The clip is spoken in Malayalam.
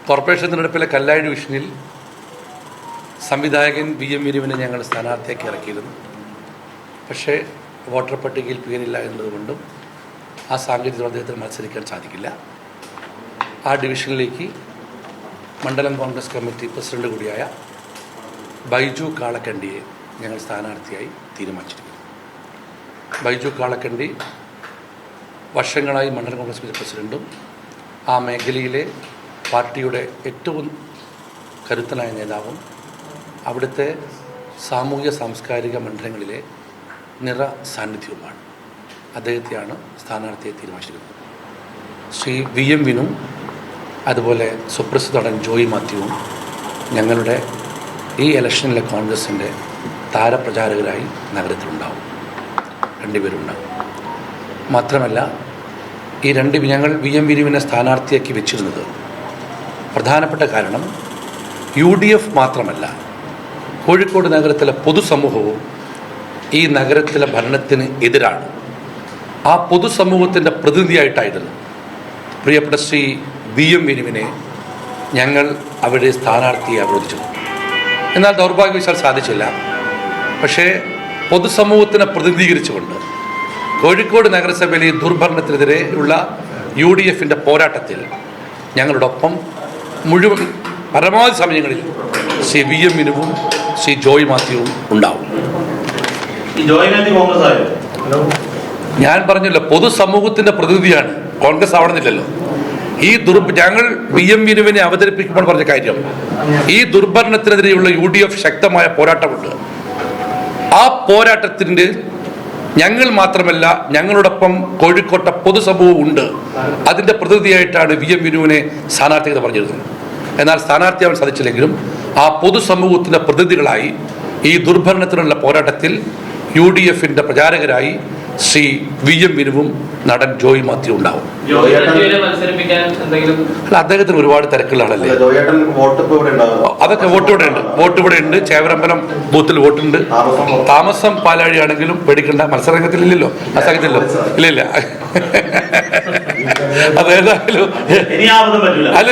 കോർപ്പറേഷൻ തിരഞ്ഞെടുപ്പിലെ കല്ലായി ഡിവിഷനിൽ സംവിധായകൻ VM വിനുവിനെ ഞങ്ങൾ സ്ഥാനാർത്ഥിയാക്കി ഇറക്കിയിരുന്നു. പക്ഷേ വോട്ടർ പട്ടികയിൽ പേരില്ല എന്നതുകൊണ്ടും ആ സാങ്കേതിക അദ്ദേഹത്തിന് മത്സരിക്കാൻ സാധിക്കില്ല. ആ ഡിവിഷനിലേക്ക് മണ്ഡലം കോൺഗ്രസ് കമ്മിറ്റി പ്രസിഡന്റ് കൂടിയായ ബൈജു കാളക്കണ്ടിയെ ഞങ്ങൾ സ്ഥാനാർത്ഥിയായി തീരുമാനിച്ചിരിക്കുന്നു. ബൈജു കാളക്കണ്ടി വർഷങ്ങളായി മണ്ഡലം കോൺഗ്രസ് കമ്മിറ്റി പ്രസിഡന്റും ആ മേഖലയിലെ പാർട്ടിയുടെ ഏറ്റവും കരുത്തനായ നേതാവും അവിടുത്തെ സാമൂഹിക സാംസ്കാരിക മണ്ഡലങ്ങളിലെ നിറ സാന്നിധ്യവുമാണ്. അദ്ദേഹത്തെയാണ് സ്ഥാനാർത്ഥിയെ തീരുമാനിച്ചിരിക്കുന്നത്. ശ്രീ VM വിനും അതുപോലെ സുപ്രസിദ്ധ നടൻ ജോയി മാത്യുവും ഞങ്ങളുടെ ഈ ഇലക്ഷനിലെ കോൺഗ്രസിൻ്റെ താരപ്രചാരകരായി നഗരത്തിലുണ്ടാവും. രണ്ടുപേരുണ്ടാവും. മാത്രമല്ല ഞങ്ങൾ VM വിനുവിനെ സ്ഥാനാർത്ഥിയാക്കി വെച്ചിരുന്നത് പ്രധാനപ്പെട്ട കാരണം UDF മാത്രമല്ല, കോഴിക്കോട് നഗരത്തിലെ പൊതുസമൂഹവും ഈ നഗരത്തിലെ ഭരണത്തിന് എതിരാണ്. ആ പൊതുസമൂഹത്തിൻ്റെ പ്രതിനിധിയായിട്ടായിരുന്നു പ്രിയപ്പെട്ട ശ്രീ VM വിനുവിനെ ഞങ്ങൾ അവിടെ സ്ഥാനാർത്ഥിയെ അവരോധിച്ചത്. എന്നാൽ ദൗർഭാഗ്യവശാൽ സാധിച്ചില്ല. പക്ഷേ പൊതുസമൂഹത്തിനെ പ്രതിനിധീകരിച്ചുകൊണ്ട് കോഴിക്കോട് നഗരസഭയിലെ ദുർഭരണത്തിനെതിരെയുള്ള UDFൻ്റെ പോരാട്ടത്തിൽ ഞങ്ങളോടൊപ്പം മുഴുവൻ പരമാവധി സമയങ്ങളിൽ ശ്രീ VM വിനുവും ശ്രീ ജോയ് മാത്യുവും ഉണ്ടാവും. ഞാൻ പറഞ്ഞല്ലോ, പൊതുസമൂഹത്തിൻ്റെ പ്രതിനിധിയാണ്, കോൺഗ്രസ് ആവണമെന്നില്ലല്ലോ. ഞങ്ങൾ VM വിനുവിനെ അവതരിപ്പിക്കുമ്പോൾ പറഞ്ഞ കാര്യം, ഈ ദുർഭരണത്തിനെതിരെയുള്ള UDF ശക്തമായ പോരാട്ടമുണ്ട്. ആ പോരാട്ടത്തിൻ്റെ ഞങ്ങൾ മാത്രമല്ല, ഞങ്ങളോടൊപ്പം കോഴിക്കോട്ടെ പൊതുസമൂഹം ഉണ്ട്. അതിൻ്റെ പ്രതിനിധിയായിട്ടാണ് VM വിനുവിനെ സ്ഥാനാർത്ഥികത പറഞ്ഞിരുന്നത്. എന്നാൽ സ്ഥാനാർത്ഥിയാവാൻ സാധിച്ചില്ലെങ്കിലും ആ പൊതുസമൂഹത്തിൻ്റെ പ്രതിനിധികളായി ഈ ദുർഭരണത്തിനുള്ള പോരാട്ടത്തിൽ UDFൻ്റെ പ്രചാരകരായി ശ്രീ VM വിനുവും നടൻ ജോയ് മാത്യു ഉണ്ടാവും. അല്ല, അദ്ദേഹത്തിന് ഒരുപാട് തിരക്കുകളാണല്ലേ. അതൊക്കെ വോട്ട് ഇവിടെ ഉണ്ട്. ചേവരമ്പലം ബൂത്തിൽ വോട്ടുണ്ട്. താമസം പാലാഴിയാണെങ്കിലും പേടിക്കണ്ട, മത്സരരംഗത്തിലില്ലല്ലോ, ആ സംഘത്തിലല്ലോ. ഇല്ല അതേതായാലും അല്ല